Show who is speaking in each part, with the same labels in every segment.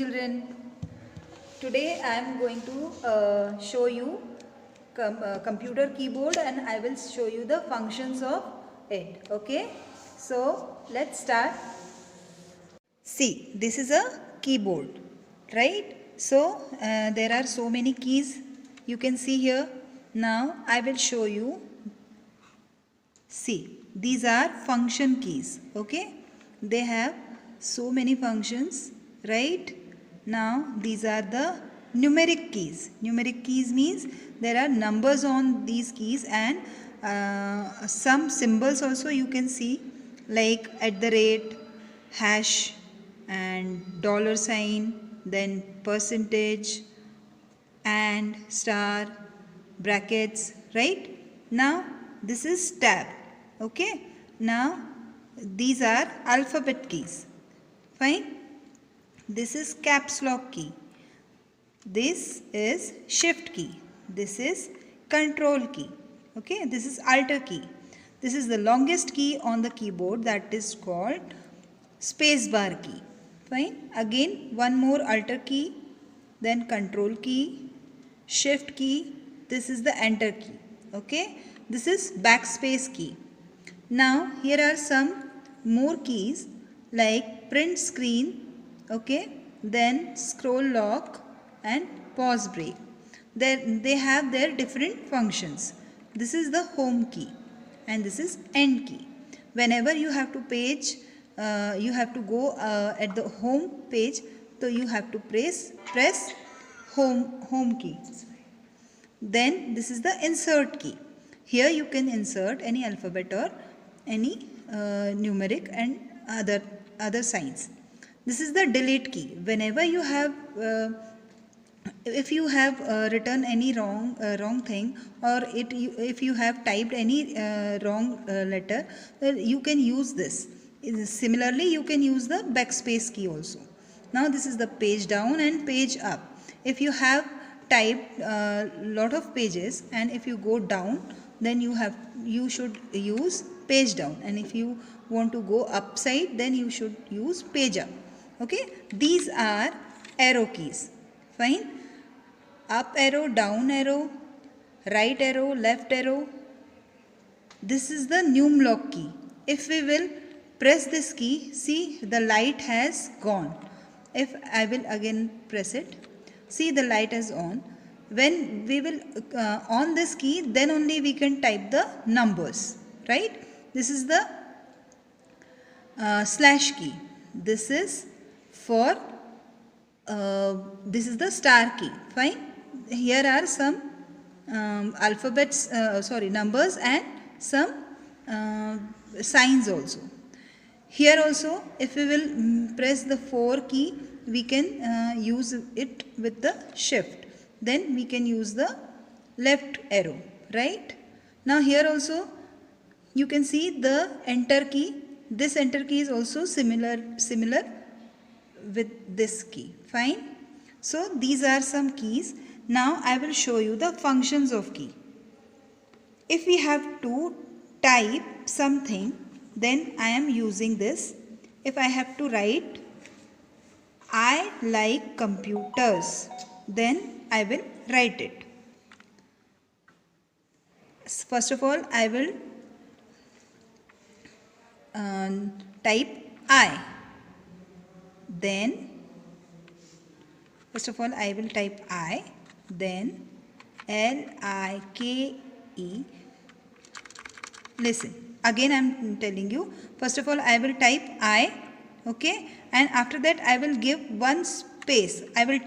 Speaker 1: children. Today I am going to show you computer keyboard and I will show you the functions of it. Okay, so let's start. See, this is a keyboard, right? So there are so many keys you can see here. Now I will show you. See, these are function keys. Okay, they have so many functions, right? Now these are the numeric keys. Numeric keys means there are numbers on these keys and some symbols also you can see, like @ hash and $sign, then percentage and star, brackets, right? Now this is tab. Okay, now these are alphabet keys. Fine. This is caps lock key. This is shift key. This is control key. Okay, this is alter key. This is the longest key on the keyboard, that is called space bar key. Fine. Again one more alter key, then control key, shift key. This is the enter key. Okay, this is backspace key. Now here are some more keys like print screen, okay, then scroll lock and pause break. They have their different functions. This is the home key and this is end key. Whenever you have to you have to go at the home page, so you have to press home key. Then this is the insert key. Here you can insert any alphabet or any numeric and other signs. This is the delete key. Whenever you have if you have written any wrong thing, or if you have typed any wrong letter, you can use this. Similarly, you can use the backspace key also. Now this is the page down and page up. If you have typed lot of pages and if you go down, then you should use page down, and if you want to go upside, then you should use page up. Okay, these are arrow keys. Fine. Up arrow, down arrow, right arrow, left arrow. This is the numlock key. If we will press this key, see, the light has gone. If I will again press it, see, the light is on. When we will on this key, then only we can type the numbers, right? This is the slash key. This is for this is the star key. Fine. Here are some numbers and some signs also. Here also, if we will press the 4 key, we can use it with the shift. Then we can use the left arrow, right? Now here also you can see the enter key. This enter key is also similar with this key. Fine. So these are some keys. Now I will show you the functions of key. If we have to type something, then I am using this. If I have to write I like computers, then I will write it. First of all, I will type I. Then first of all I will type I, then LIKE. Listen, again I am telling you, first of all I will type I, okay, and after that I will give one space. I will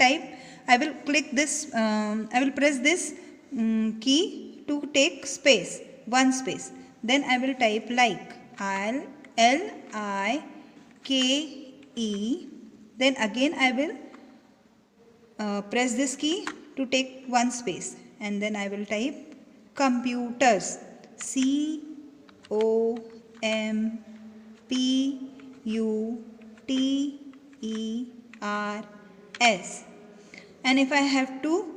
Speaker 1: click this, I will press this key to take space, one space. Then I will type like, LIKE. Then again I will press this key to take one space, and then I will type computers, COMPUTERS. And if I have to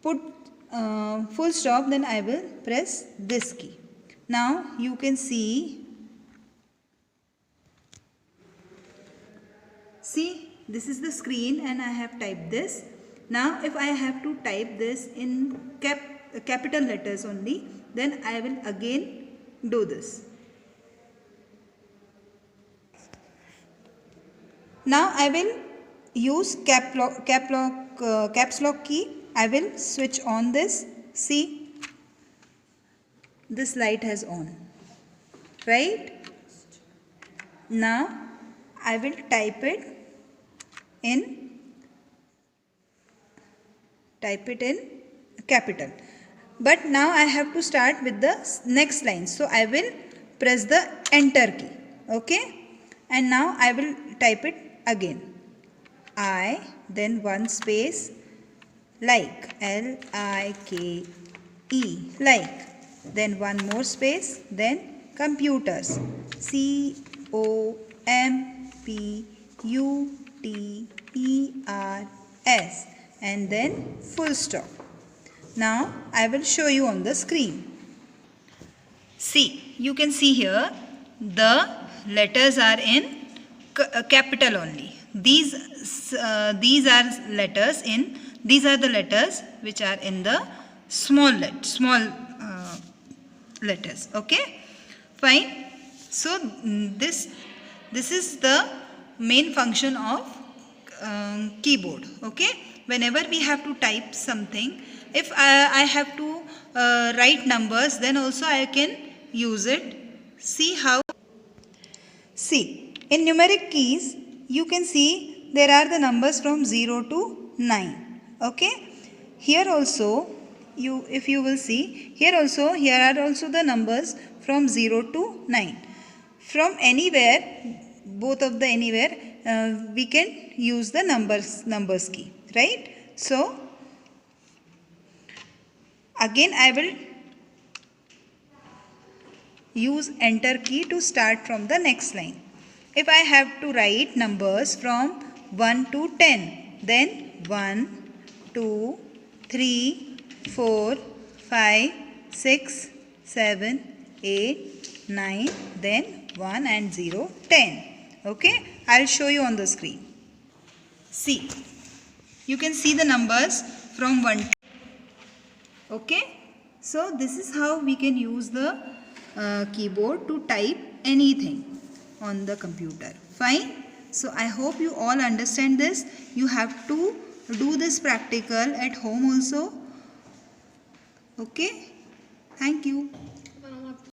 Speaker 1: put full stop, then I will press this key. Now you can see this is the screen and I have typed this. Now if I have to type this in capital letters only, then I will again do this. Now I will use caps lock key. I will switch on this. See, this light has on, right? Now I will type it in capital. But now I have to start with the next line. So I will press the enter key. Okay. And now I will type it again. I, then one space, like, L-I-K-E, like. Then one more space, then computers, C-O-M-P-U-T-E-R-S, and then full stop. Now I will show you on the screen. See, you can see here the letters are in capital only. These are the letters which are in the small letters. Okay, fine. So this is the main function of keyboard. Okay, whenever we have to type something, if I have to write numbers, then also I can use it. See how? See, in numeric keys, you can see there are the numbers from 0 to 9. Okay, here also if you will see, here are also the numbers from 0 to 9. From anywhere, both of the anywhere, we can use the numbers key, right? So again I will use enter key to start from the next line. If I have to write numbers from 1 to 10, then 1, 2, 3, 4, 5, 6, 7, 8, 9, then 1 and 0, 10. Okay, I'll show you on the screen. See, you can see the numbers from 1 to. Okay, so this is how we can use the keyboard to type anything on the computer. Fine. So I hope you all understand this. You have to do this practical at home also. Okay. Thank you.